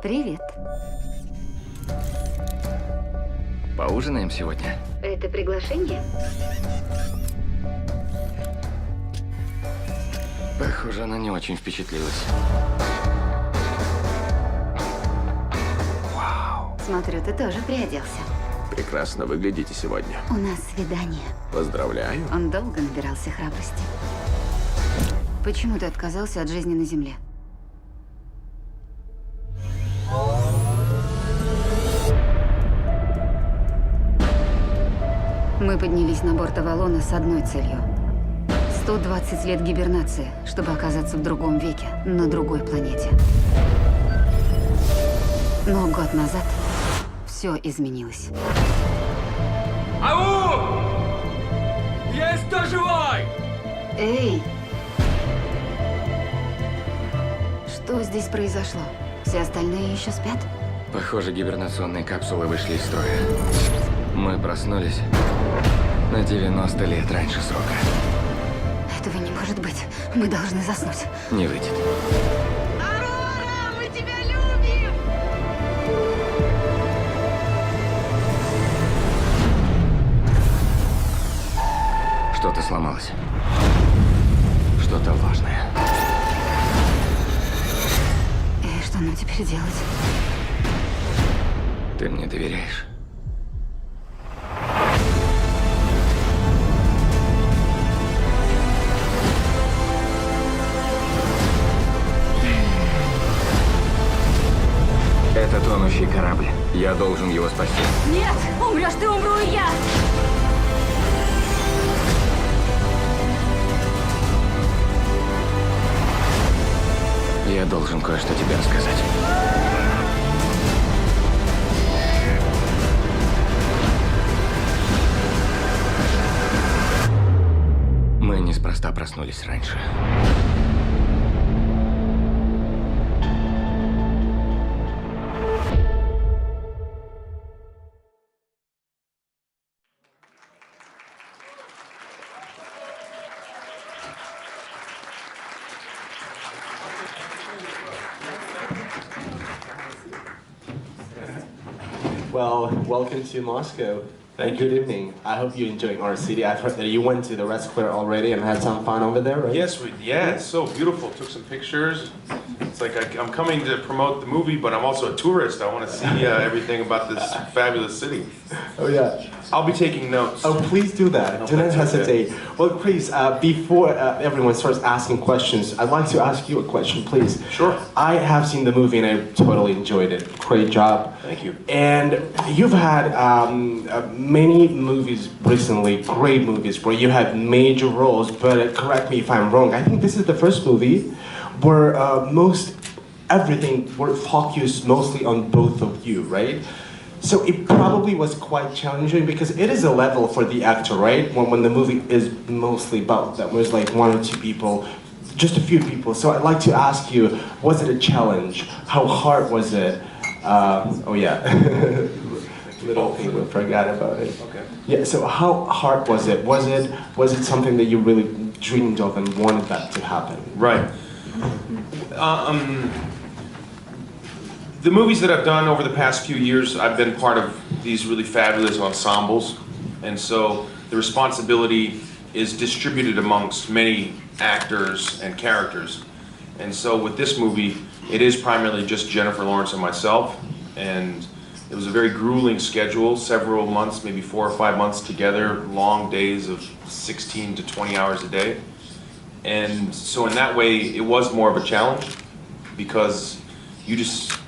Привет. Поужинаем сегодня? Это приглашение? Похоже, она не очень впечатлилась. Вау. Смотрю, ты тоже приоделся. Прекрасно выглядите сегодня. У нас свидание. Поздравляю. Он долго набирался храбрости. Почему ты отказался от жизни на земле? Мы поднялись на борт Авалона с одной целью. 120 лет гибернации, чтобы оказаться в другом веке, на другой планете. Но год назад все изменилось. Ау! Есть кто живой? Эй! Что здесь произошло? Все остальные еще спят? Похоже, гибернационные капсулы вышли из строя. Мы проснулись на 90 лет раньше срока. Этого не может быть. Мы должны заснуть. Не выйдет. Аврора, мы тебя любим! Что-то сломалось. Что-то важное. И что нам теперь делать? Ты мне доверяешь? Это тонущий корабль. Я должен его спасти. Нет! Умрешь ты, умру и я! Я должен кое-что тебе рассказать. Мы неспроста проснулись раньше. Well, welcome to Moscow. Good evening. I hope you're enjoying our city. I've heard that you went to the Ritz-Carlton already and had some fun over there, right? Yes, it's so beautiful. Took some pictures. It's like I'm coming to promote the movie, but I'm also a tourist. I want to see everything about this fabulous city. Oh, yeah. I'll be taking notes. Oh, please do that. Do not hesitate. Well, please, before everyone starts asking questions, I'd like to ask you a question, please. Sure. I have seen the movie and I totally enjoyed it. Great job. Thank you. And you've had many movies recently, great movies, where you had major roles, but correct me if I'm wrong, I think this is the first movie where everything were focused mostly on both of you, right? So it probably was quite challenging because it is a level for the actor, right? When the movie is mostly about that was like one or two people, just a few people. So I'd like to ask you, was it a challenge? How hard was it? Oh yeah, little thing, we forgot about it. Okay. Yeah. So how hard was it? Was it something that you really dreamed of and wanted that to happen? Right. The movies that I've done over the past few years, I've been part of these really fabulous ensembles, and so the responsibility is distributed amongst many actors and characters. And so with this movie, it is primarily just Jennifer Lawrence and myself, and it was a very grueling schedule, several months, maybe 4 or 5 months together, long days of 16 to 20 hours a day. And so in that way, it was more of a challenge because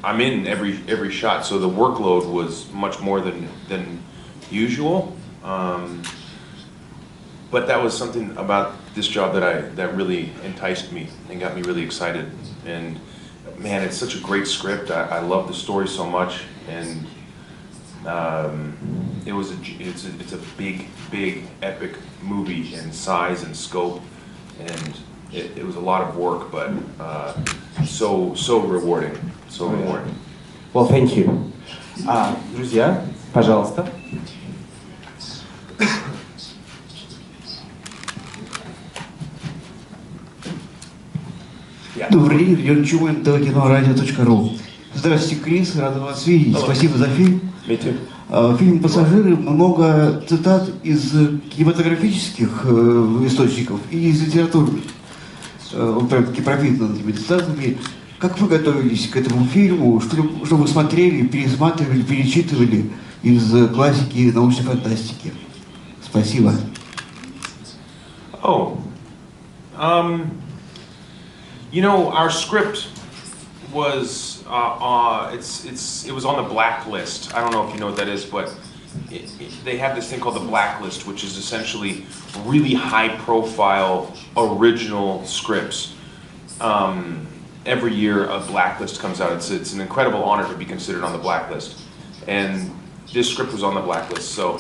I'm in every shot, so the workload was much more than usual. But that was something about this job that really enticed me and got me really excited. And man, it's such a great script. I love the story so much, and it's a big epic movie in size and scope, and it was a lot of work, but so rewarding, so rewarding. Well, thank you. Друзья, пожалуйста. Добрый день, Леон Чумын, кинорадио.ру. Здравствуйте, Крис, рада вас видеть. Спасибо за фильм. Фильм «Пассажиры» много цитат из кинематографических источников и из литературы. Он прям-таки пропитан этими цитатами. Как вы готовились к этому фильму? Что вы смотрели, пересматривали, перечитывали из классики научной фантастики? Спасибо. You know, our script was it was on the blacklist. I don't know if you know what that is, but they have this thing called the blacklist, which is essentially really high-profile original scripts. Every year a blacklist comes out. It's an incredible honor to be considered on the blacklist, and this script was on the blacklist. So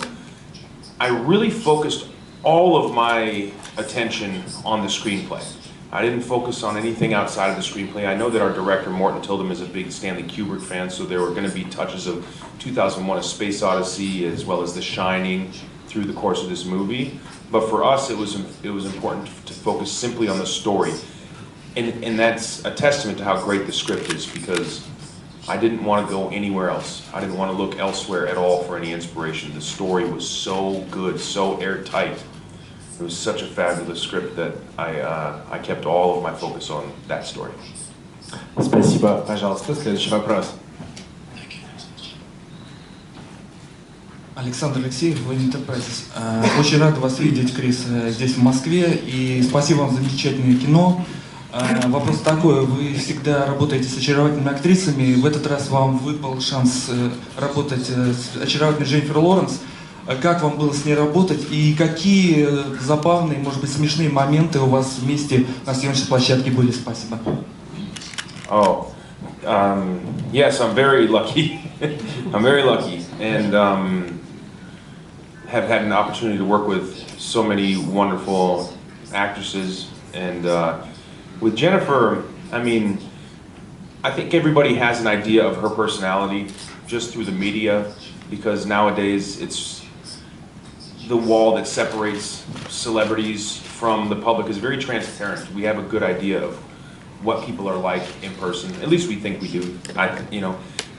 I really focused all of my attention on the screenplay. I didn't focus on anything outside of the screenplay. I know that our director, Morton Tildum, is a big Stanley Kubrick fan, so there were going to be touches of 2001: A Space Odyssey as well as The Shining through the course of this movie. But for us, it was important to focus simply on the story. And that's a testament to how great the script is, because I didn't want to go anywhere else. I didn't want to look elsewhere at all for any inspiration. The story was so good, so airtight. It was such a fabulous script that I kept all of my focus on that story. Спасибо, пожалуйста. Следующий вопрос. Александр Алексеев, Enterprises. Очень рад вас видеть, Крис, здесь в Москве, и спасибо вам за замечательное кино. Вопрос такой: вы всегда работаете с очаровательными актрисами, в этот раз вам выпал шанс работать с очаровательной Дженнифер Лоуренс. Как вам было с ней работать, и какие забавные, может быть, смешные моменты у вас вместе на съемочной площадке были? Спасибо. Yes, I'm very lucky. I'm very lucky, and have had an opportunity to work with so many wonderful actresses. And with Jennifer, I mean, I think everybody has an idea of her personality just through the media, because nowadays it's the wall that separates celebrities from the public is very transparent. We have a good idea of what people are like in person. At least we think we do.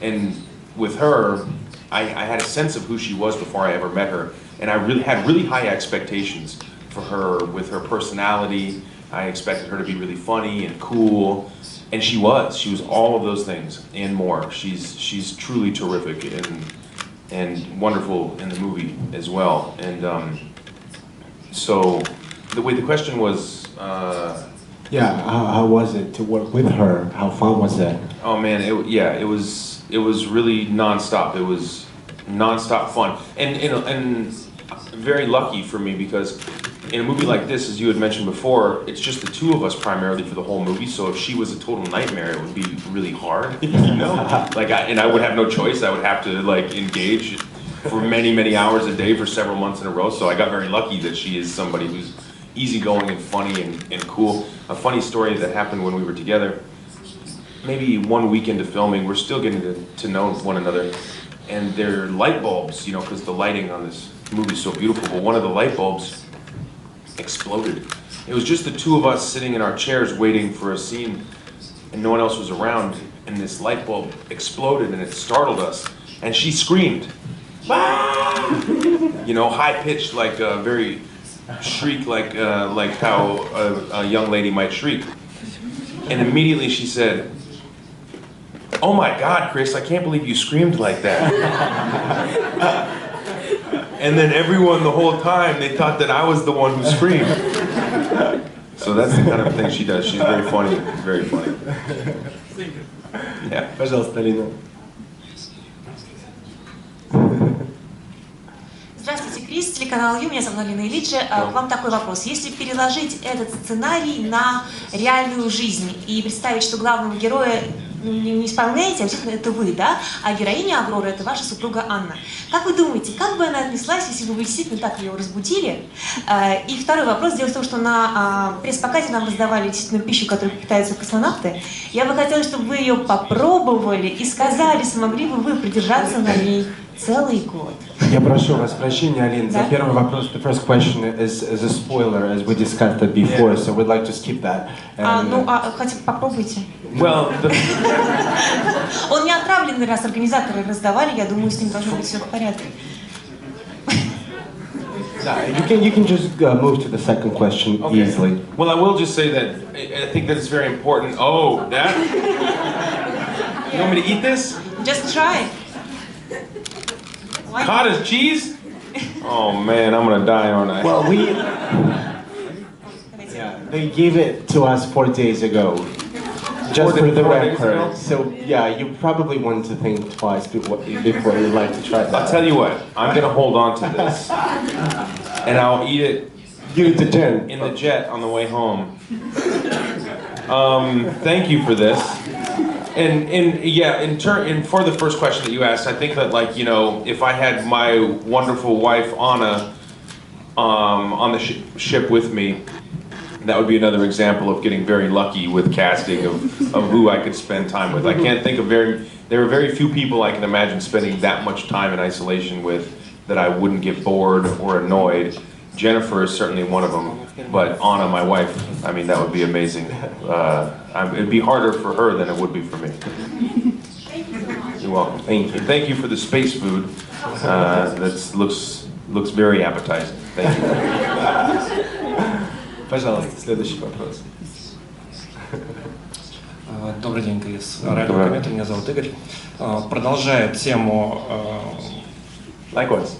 And with her, I had a sense of who she was before I ever met her, and I had really high expectations for her with her personality. I expected her to be really funny and cool, and she was. She was all of those things and more. She's truly terrific and wonderful in the movie as well. And so the question was, how was it to work with her? How fun was it? Oh man, it was really nonstop. It was nonstop fun, and very lucky for me, because in a movie like this, as you had mentioned before, it's just the two of us primarily for the whole movie. So if she was a total nightmare, it would be really hard, and I would have no choice. I would have to engage for many hours a day for several months in a row. So I got very lucky that she is somebody who's easygoing and funny and cool. A funny story that happened when we were together. Maybe one week into filming, we're still getting to know one another, and there are light bulbs, because the lighting on this movie is so beautiful. But one of the light bulbs exploded. It was just the two of us sitting in our chairs waiting for a scene, and no one else was around, and this light bulb exploded, and it startled us, and she screamed, "Ah!" High-pitched, like a very shriek, like how a young lady might shriek. And immediately she said, "Oh my God, Chris, I can't believe you screamed like that." And then everyone the whole time, they thought that I was the one who screamed. So that's the kind of thing she does. She's very funny, very funny. Yeah. Пожалуйста, Лина. Здравствуйте, Крис, телеканал Ю, меня зовут Лина Ильичи. К вам такой вопрос. Если переложить этот сценарий на реальную жизнь и представить, что главного героя не исполняете, обязательно это вы, да? А героиня Авроры — это ваша супруга Анна. Как вы думаете, как бы она отнеслась, если бы вы действительно так ее разбудили? И второй вопрос. Дело в том, что на пресс-показе нам раздавали действительно пищу, которой питаются космонавты. Я бы хотела, чтобы вы ее попробовали и сказали, смогли бы вы продержаться на ней целый год. Я прошу вас прощения, Алин, за первый вопрос. The first question is a spoiler, as we discussed it before, so we'd like to skip that. Хотя попробуйте. Well, Он не отравленный, раз организаторы раздавали, я думаю, с ним должно быть все в порядке. You can just move to the second question easily. Well, I will just say that I think that it's very important. Oh, that? You want me to eat this? Just try. Cottage cheese? Oh man, I'm gonna die, aren't I? Well, they gave it to us 4 days ago. Just for the record. So yeah, you probably want to think twice before you like to try that. I'll tell you what, I'm gonna hold on to this. And I'll eat it in the jet on the way home. Thank you for this. And for the first question that you asked, I think that, like, you know, if I had my wonderful wife Anna on the ship with me, that would be another example of getting very lucky with casting of who I could spend time with. I can't think of there are very few people I can imagine spending that much time in isolation with that I wouldn't get bored or annoyed. Jennifer is certainly one of them, but Anna, my wife, I mean, that would be amazing. It'd be harder for her than it would be for me. You're welcome. Thank you. Thank you for the space food. That looks very appetizing. Thank you. Пожалуйста, следующий вопрос. Добрый день, Крис. Радиокомментарий, меня зовут Игорь. Продолжая тему... Likewise.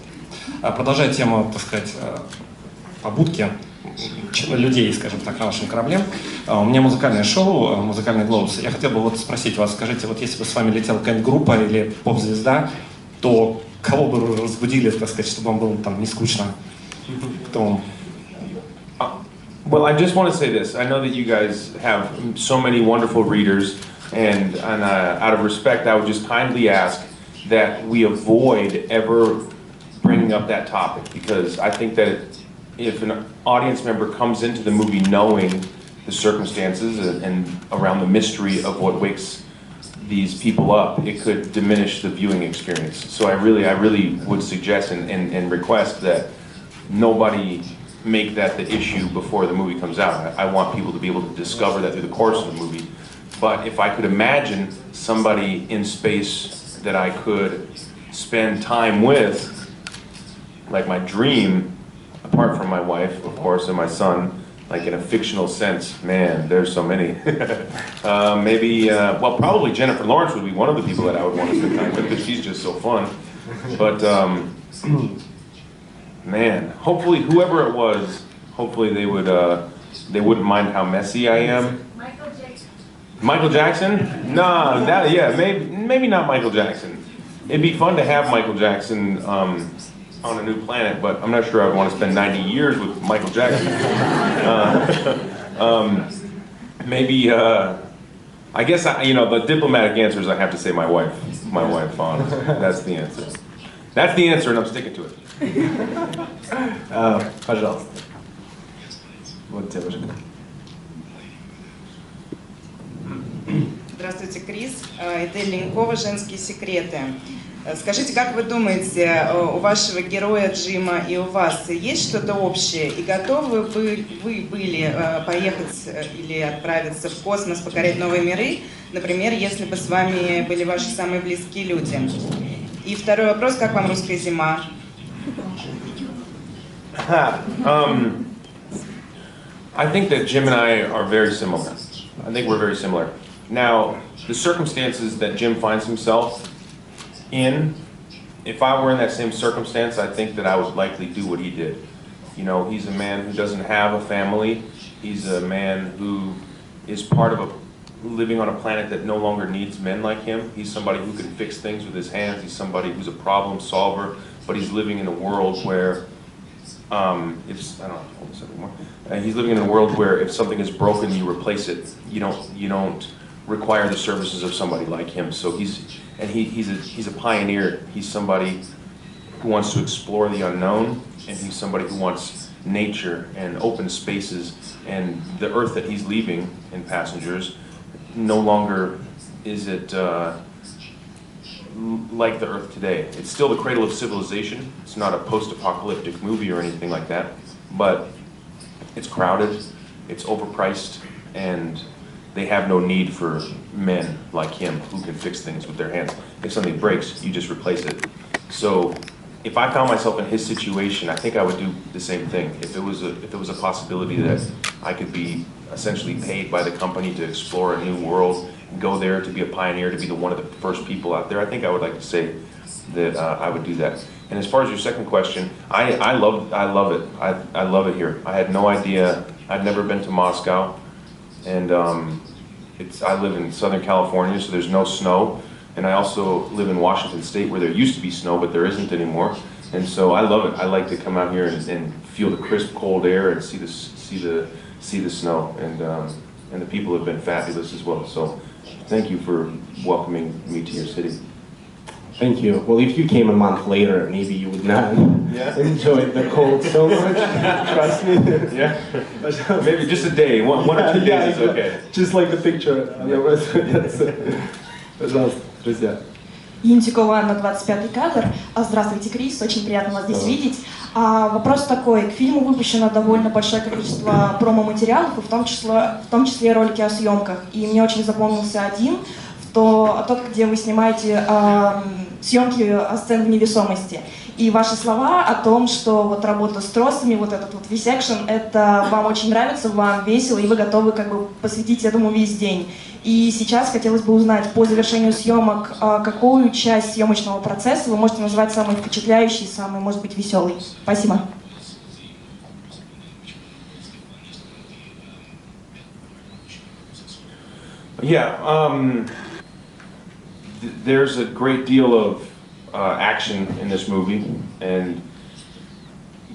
Продолжая тему, так сказать, побудки людей, скажем так, на вашем корабле. У меня музыкальное шоу, музыкальный глобус. Я хотел бы вот спросить вас, скажите, вот если бы с вами летела какая-нибудь группа или поп-звезда, то кого бы вы разбудили, так сказать, чтобы вам было там не скучно? Кто? Well, I just want to say this. I know that you guys have so many wonderful readers, and out of respect, I would just kindly ask that we avoid ever bringing up that topic, because I think that if an audience member comes into the movie knowing the circumstances and around the mystery of what wakes these people up, it could diminish the viewing experience. So I really would suggest and request that nobody make that the issue before the movie comes out. I want people to be able to discover that through the course of the movie. But if I could imagine somebody in space that I could spend time with, like my dream, apart from my wife, of course, and my son, like in a fictional sense, man, there's so many. Probably Jennifer Lawrence would be one of the people that I would want to spend time with, because she's just so fun. But, man, hopefully whoever it was, hopefully they wouldn't mind how messy I am. Michael Jackson? No, maybe not Michael Jackson. It'd be fun to have Michael Jackson on a new planet, but I'm not sure I'd want to spend 90 years with Michael Jackson. I guess the diplomatic answer is I have to say my wife, Anna. That's the answer. That's the answer, and I'm sticking to it. Пожалуйста. Вот девушка. Здравствуйте, Крис. Это Ленькова, «Женские секреты». Скажите, как вы думаете, у вашего героя Джима и у вас есть что-то общее? И готовы вы были поехать или отправиться в космос, покорять новые миры? Например, если бы с вами были ваши самые близкие люди. И второй вопрос, как вам русская зима? I think that Jim and I are very similar. I think we're very similar. Now, the circumstances that Jim finds himself in, if I were in that same circumstance, I think that I would likely do what he did. You know, he's a man who doesn't have a family. He's a man who is part of living on a planet that no longer needs men like him. He's somebody who can fix things with his hands. He's somebody who's a problem solver, but he's living in a world where he's living in a world where if something is broken, you replace it. You don't require the services of somebody like him. So he's a pioneer. He's somebody who wants to explore the unknown, and he's somebody who wants nature and open spaces. And the Earth that he's leaving in Passengers, no longer is it like the Earth today. It's still the cradle of civilization. It's not a post-apocalyptic movie or anything like that, but it's crowded, it's overpriced, and they have no need for men like him who can fix things with their hands. If something breaks, you just replace it. So if I found myself in his situation, I think I would do the same thing. If it was a possibility that I could be essentially paid by the company to explore a new world, go there to be a pioneer, to be one of the first people out there, I think I would like to say that I would do that. And as far as your second question, I love it. I love it here. I had no idea. I'd never been to Moscow, and I live in Southern California, so there's no snow. And I also live in Washington State, where there used to be snow, but there isn't anymore. And so I love it. I like to come out here and feel the crisp, cold air and see the snow. And the people have been fabulous as well. So thank you for welcoming me to your city. Thank you. Well, if you came a month later, maybe you would not enjoy the cold so much. Trust me. Yeah. Maybe just a day. One or two days is okay. Just like the picture. Пожалуйста, друзья. Интикова на 25-й кадр. Здравствуйте, Крис, очень приятно вас здесь видеть. Вопрос такой. К фильму выпущено довольно большое количество промо-материалов, и в том числе ролики о съемках. И мне очень запомнился один, тот, где вы снимаете съемки сцен в невесомости. И ваши слова о том, что вот работа с тросами, вот этот вот висекшн, это вам очень нравится, вам весело, и вы готовы как бы посвятить этому весь день. И сейчас хотелось бы узнать, по завершению съемок, какую часть съемочного процесса вы можете назвать самой впечатляющей, самой, может быть, веселой. Спасибо. Yeah, there's a great deal of action in this movie, and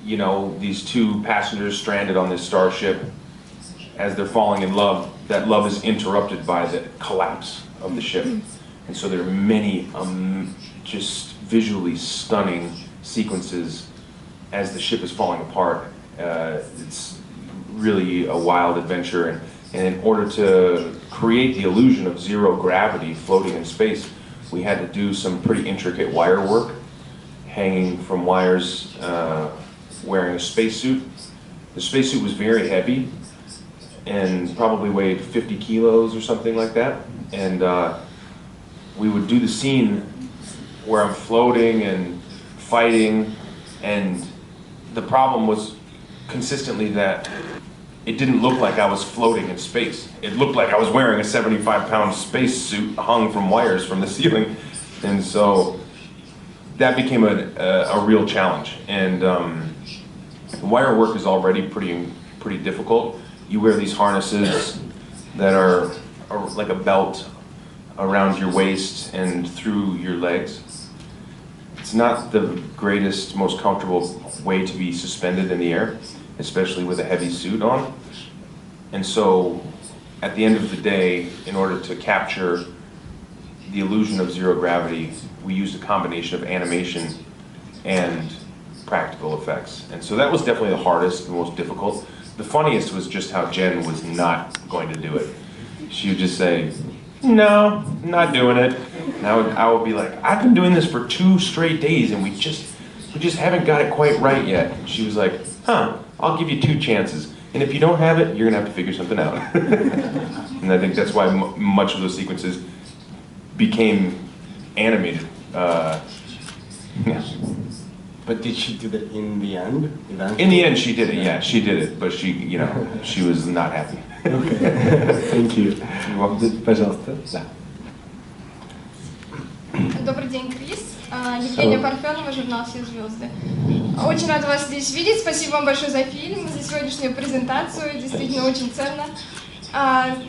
you know, these two passengers stranded on this starship, as they're falling in love, that love is interrupted by the collapse of the ship. And so there are many just visually stunning sequences as the ship is falling apart. It's really a wild adventure, and in order to create the illusion of zero gravity floating in space, we had to do some pretty intricate wire work, hanging from wires, wearing a spacesuit. The spacesuit was very heavy and probably weighed 50 kilos or something like that. And we would do the scene where I'm floating and fighting, and the problem was consistently that it didn't look like I was floating in space. It looked like I was wearing a 75-pound spacesuit hung from wires from the ceiling. And so that became a real challenge. And wire work is already pretty difficult. You wear these harnesses that are like a belt around your waist and through your legs. It's not the greatest, most comfortable way to be suspended in the air, especially with a heavy suit on. And so at the end of the day, in order to capture the illusion of zero gravity, we used a combination of animation and practical effects. And so that was definitely the hardest, the most difficult. The funniest was just how Jen was not going to do it. She would just say, "No, not doing it." And I would be like, "I've been doing this for 2 straight days and we just haven't got it quite right yet." And she was like, "Huh, I'll give you 2 chances. And if you don't have it, you're gonna have to figure something out." And I think that's why much of those sequences became animated. Yeah. But did she do that in the end? In the end, she did it. Yeah, she did it. But she was not happy. Okay. Thank you. Пожалуйста. Да. Добрый день, Крис. Евгения Парфенова, журнал «Все звезды». Очень рада вас здесь видеть. Спасибо вам большое за фильм, за сегодняшнюю презентацию. Действительно очень ценно.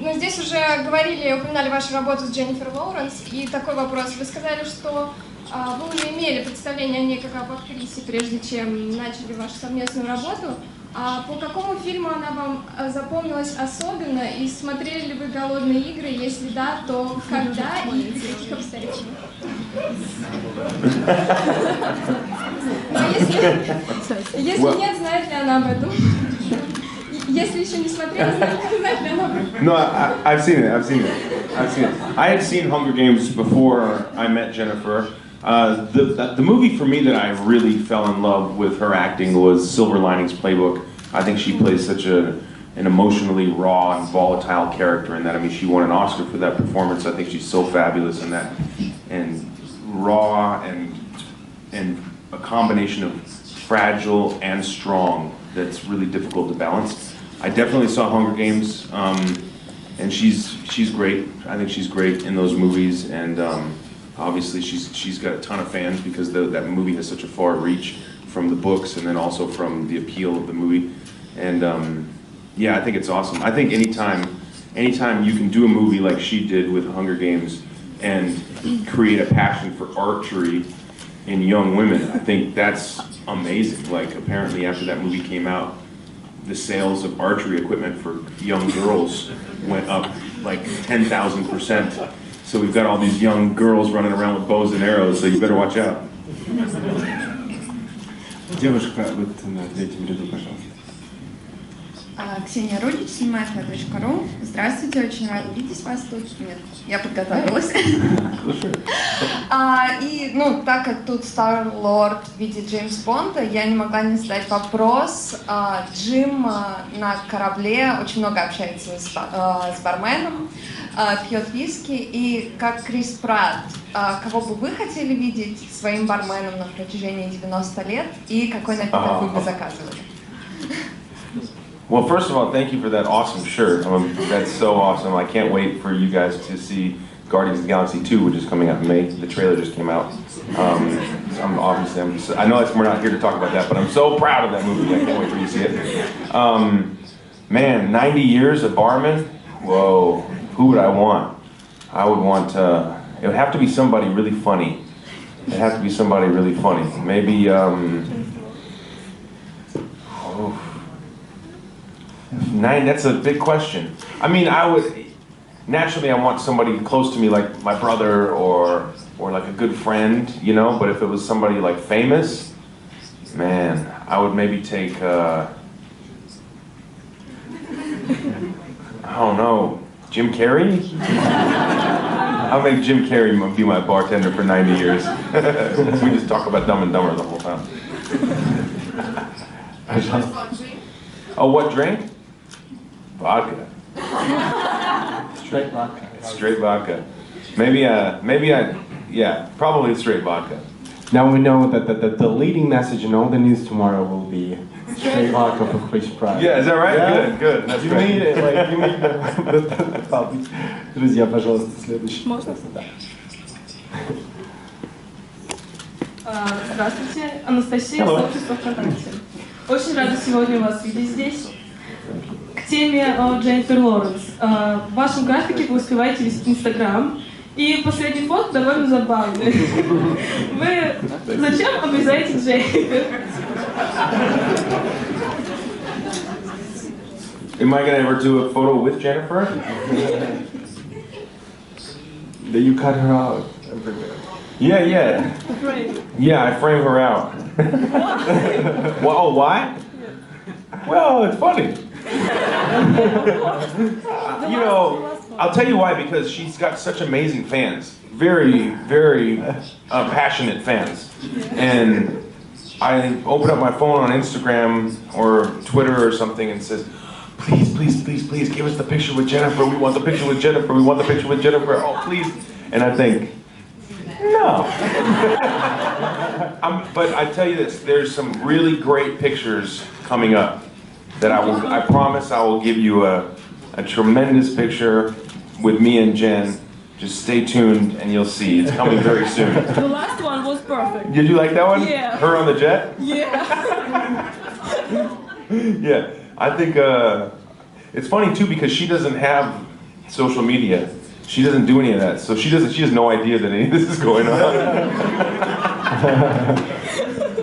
Но здесь уже упоминали вашу работу с Дженнифер Лоуренс. И такой вопрос. Вы сказали, что вы уже имели представление о ней как об актрисе, прежде чем начали вашу совместную работу. По какому фильму она вам запомнилась особенно? И смотрели ли вы «Голодные игры»? Если да, то когда и при каких обстоятельствах? Если нет, знает ли она об этом? Если еще не смотрели, знать ли оно? No, I've seen it. I've seen it. I've seen it. I had seen Hunger Games before I met Jennifer. The movie for me that I really fell in love with her acting was Silver Linings Playbook. I think she plays such an emotionally raw and volatile character in that. I mean, she won an Oscar for that performance. I think she's so fabulous in that, and raw and a combination of fragile and strong that's really difficult to balance. I definitely saw Hunger Games, and she's great. I think she's great in those movies, and obviously she's got a ton of fans because that movie has such a far reach from the books and then also from the appeal of the movie. And yeah, I think it's awesome. I think anytime you can do a movie like she did with Hunger Games and create a passion for archery in young women, I think that's amazing. Like, apparently after that movie came out, the sales of archery equipment for young girls went up like 10,000%. So we've got all these young girls running around with bows and arrows, so you better watch out. Девушка, вот на третьем ряду, пожалуйста. Ксения Рудич, снимает на.ру. Здравствуйте, очень рада видеть вас тут. Нет, я подготовилась. И, ну, так как тут Стар-Лорд в виде Джеймс Бонда, я не могла не задать вопрос. Джим на корабле очень много общается с барменом, пьет виски. И как Крис Пратт, кого бы вы хотели видеть своим барменом на протяжении 90 лет? И какой напиток вы бы заказывали? Well, first of all, thank you for that awesome shirt. That's so awesome. I can't wait for you guys to see Guardians of the Galaxy 2, which is coming out in May. The trailer just came out. I know we're not here to talk about that, but I'm so proud of that movie. I can't wait for you to see it. Man, 90 years a barman? Whoa, who would I want? I would want, it would have to be somebody really funny. It'd have to be somebody really funny. Maybe, that's a big question. I mean, naturally I want somebody close to me, like my brother or like a good friend, you know, but if it was somebody like famous, man, I would maybe take, I don't know, Jim Carrey? I'll make Jim Carrey be my bartender for 90 years. We just talk about Dumb and Dumber the whole time. Oh, what drink? Vodka. Straight vodka. Straight vodka. Yeah, probably straight vodka. Now we know that the leading message in all the news tomorrow will be straight vodka for Chris Pratt. Yeah, is that right? Yeah. Good. That's you great. made it, like, you made the topic. Друзья, пожалуйста, следующий. Можно? Здравствуйте, Анастасия, сообщество ВКонтакте. Очень рада сегодня вас видеть здесь. К теме Дженнифер Лоуренс. В вашем графике вы успеваете вести Инстаграм, и последний фото довольно забавный. Вы зачем обрезаете Дженнифер? Am I gonna ever do a photo with Jennifer? That you cut her out everywhere. Yeah. Yeah, I frame her out. Well, oh, why? Well, it's funny. You know, I'll tell you why, because she's got such amazing fans. Very, very passionate fans. And I open up my phone on Instagram or Twitter or something and says, please, give us the picture with Jennifer. We want the picture with Jennifer. We want the picture with Jennifer. Oh, please. And I think, no. But I tell you this, there's some really great pictures coming up that I promise I will give you a tremendous picture with me and Jen. Just stay tuned and you'll see. It's coming very soon. The last one was perfect. Did you like that one? Yeah. Her on the jet? Yeah. Yeah. I think it's funny too because she doesn't have social media. She doesn't do any of that. So she has no idea that any of this is going on.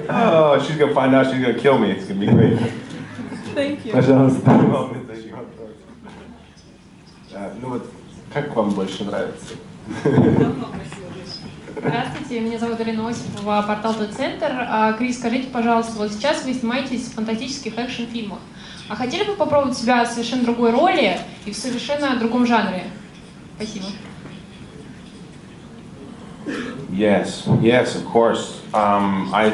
Oh, she's gonna find out, she's gonna kill me. It's gonna be great. Thank you. Пожалуйста. Ну вот, как вам больше нравится? Здравствуйте, меня зовут Ирина Осипова, портал Тот Центр. Крис, скажите, пожалуйста, вот сейчас вы снимаетесь в фантастических экшн-фильмах. А хотели бы попробовать себя в совершенно другой роли и в совершенно другом жанре? Спасибо. Yes, of course. I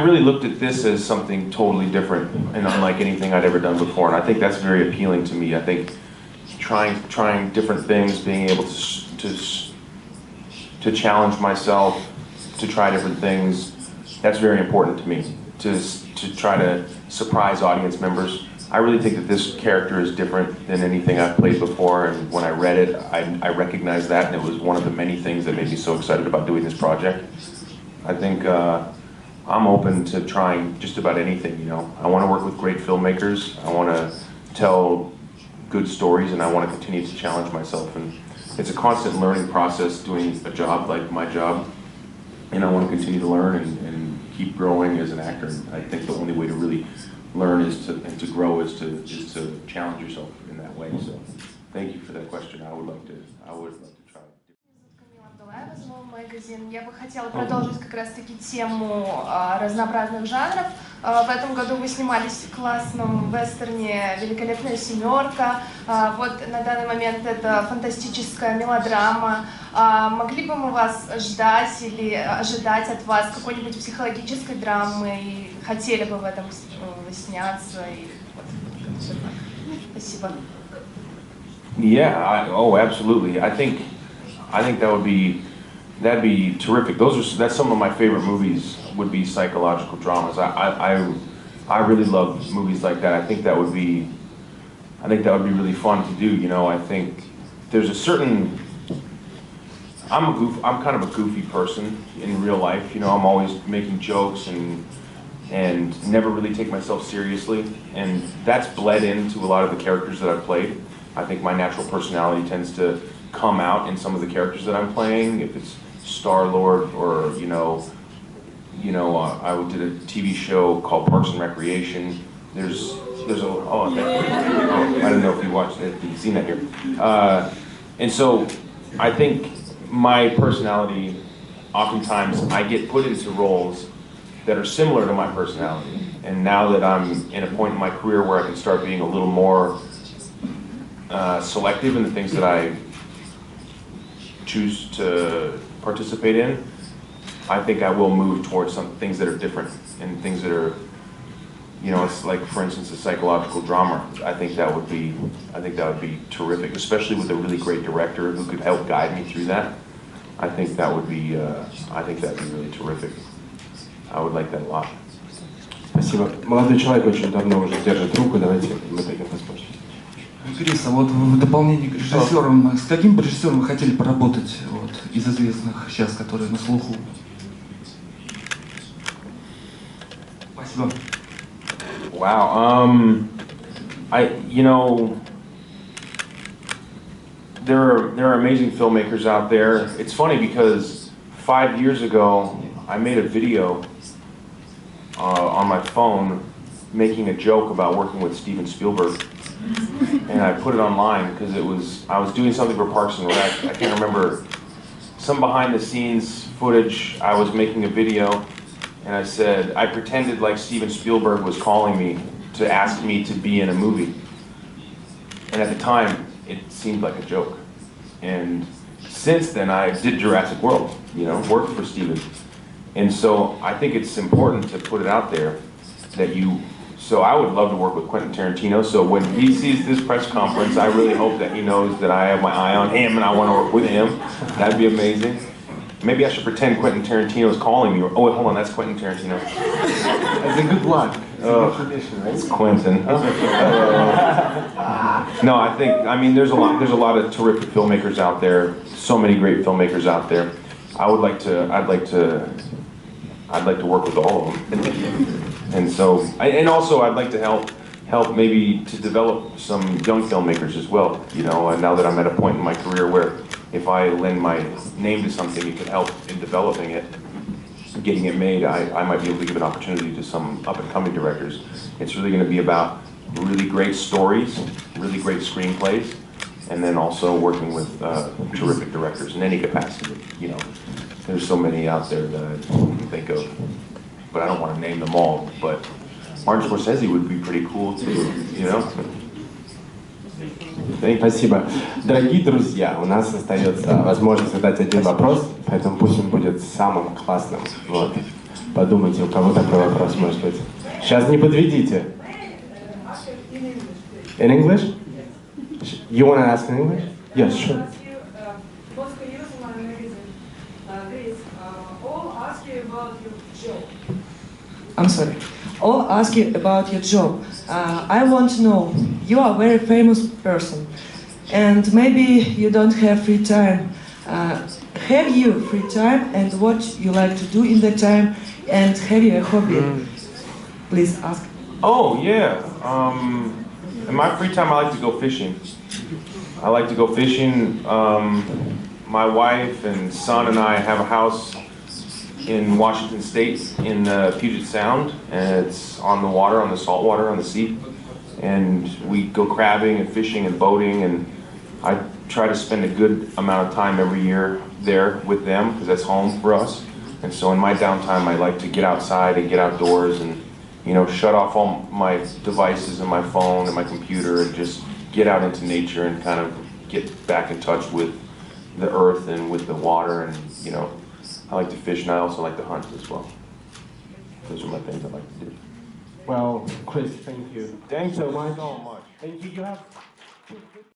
really looked at this as something totally different and unlike anything I'd ever done before, and I think that's very appealing to me. I think trying different things, being able to challenge myself, to try different things, that's very important to me. To try to surprise audience members. I really think that this character is different than anything I've played before, and when I read it, I recognized that, and it was one of the many things that made me so excited about doing this project. I think I'm open to trying just about anything, you know. I want to work with great filmmakers, I want to tell good stories, and I want to continue to challenge myself, and it's a constant learning process doing a job like my job, and I want to continue to learn and keep growing as an actor. And I think the only way to really learn and to grow is to challenge yourself in that way. So, thank you for that question. I would like to try. Магазин. Я бы хотела продолжить как раз-таки тему разнообразных жанров. В этом году вы снимались в классном вестерне «Великолепная семерка». Вот на данный момент это фантастическая мелодрама. Могли бы мы вас ждать или ожидать от вас какой-нибудь психологической драмы? И хотели бы в этом сняться? Спасибо. Yeah, absolutely. I think that'd be terrific. That's some of my favorite movies. Would be psychological dramas. I really love movies like that. I think that would be really fun to do. You know, I think there's a certain. I'm kind of a goofy person in real life. You know, I'm always making jokes and never really take myself seriously, and that's bled into a lot of the characters that I've played. I think my natural personality tends to come out in some of the characters that I'm playing. If it's Star-Lord or I did a TV show called Parks and Recreation. There's I don't know if you watched it, if you've seen that here. And so I think my personality, oftentimes I get put into roles that are similar to my personality. And now that I'm in a point in my career where I can start being a little more selective in the things that I choose to participate in, I think I will move towards some things that are different and things that are, it's like, for instance, a psychological drama. I think that would be terrific, especially with a really great director who could help guide me through that. I think that'd be really terrific. I would like that a lot. Спасибо. Молодой человек очень давно уже держит руку, давайте мы дадим возможность. Крис, а вот в дополнение к режиссерам, с каким бы режиссером вы хотели поработать из известных сейчас, которые на слуху? Спасибо. Wow. There are amazing filmmakers out there. It's funny because 5 years ago, I made a video on my phone making a joke about working with Steven Spielberg. And I put it online because I was doing something for Parks and Rec. I can't remember, some behind the scenes footage. I was making a video and I said, I pretended like Steven Spielberg was calling me to ask me to be in a movie. And at the time, it seemed like a joke. And since then, I did Jurassic World, worked for Steven. And so I think it's important to put it out there that so I would love to work with Quentin Tarantino. So when he sees this press conference, I really hope that he knows that I have my eye on him and I want to work with him. That'd be amazing. Maybe I should pretend Quentin Tarantino is calling me. Oh, wait, hold on, that's Quentin Tarantino. That's a good luck. It's a good tradition, right? It's Quentin. No, there's a lot of terrific filmmakers out there. So many great filmmakers out there. I'd like to work with all of them. And so, also I'd like to help maybe to develop some young filmmakers as well. Now that I'm at a point in my career where if I lend my name to something, it could help in developing it, getting it made. I might be able to give an opportunity to some up-and-coming directors. It's really going to be about really great stories, really great screenplays, and then also working with terrific directors in any capacity. There's so many out there that I can think of, but I don't want to name them all. But Martin Scorsese would be pretty cool too, you know? Спасибо. Дорогие друзья, у нас остается возможность задать один вопрос, поэтому пусть он будет самым классным. Вот. Подумайте, у кого такой вопрос может быть. Сейчас не подведите. In English? You want to ask in English? Yes, sure. I'm sorry. All ask you about your job. I want to know, you are a very famous person, and maybe you don't have free time. Have you free time, and what you like to do in that time, and have you a hobby? Please ask. Oh, yeah. In my free time, I like to go fishing. I like to go fishing. My wife and son and I have a house in Washington State in Puget Sound, and it's on the water, on the salt water, on the sea. And we go crabbing and fishing and boating, and I try to spend a good amount of time every year there with them, because that's home for us. And so in my downtime, I like to get outside and get outdoors and, you know, shut off all my devices and my phone and my computer and just get out into nature and kind of get back in touch with the earth and with the water. And, you know, I like to fish, and I also like to hunt as well. Those are my things I like to do. Well, Chris, thank you. Thanks so so much. much. Thank you. You have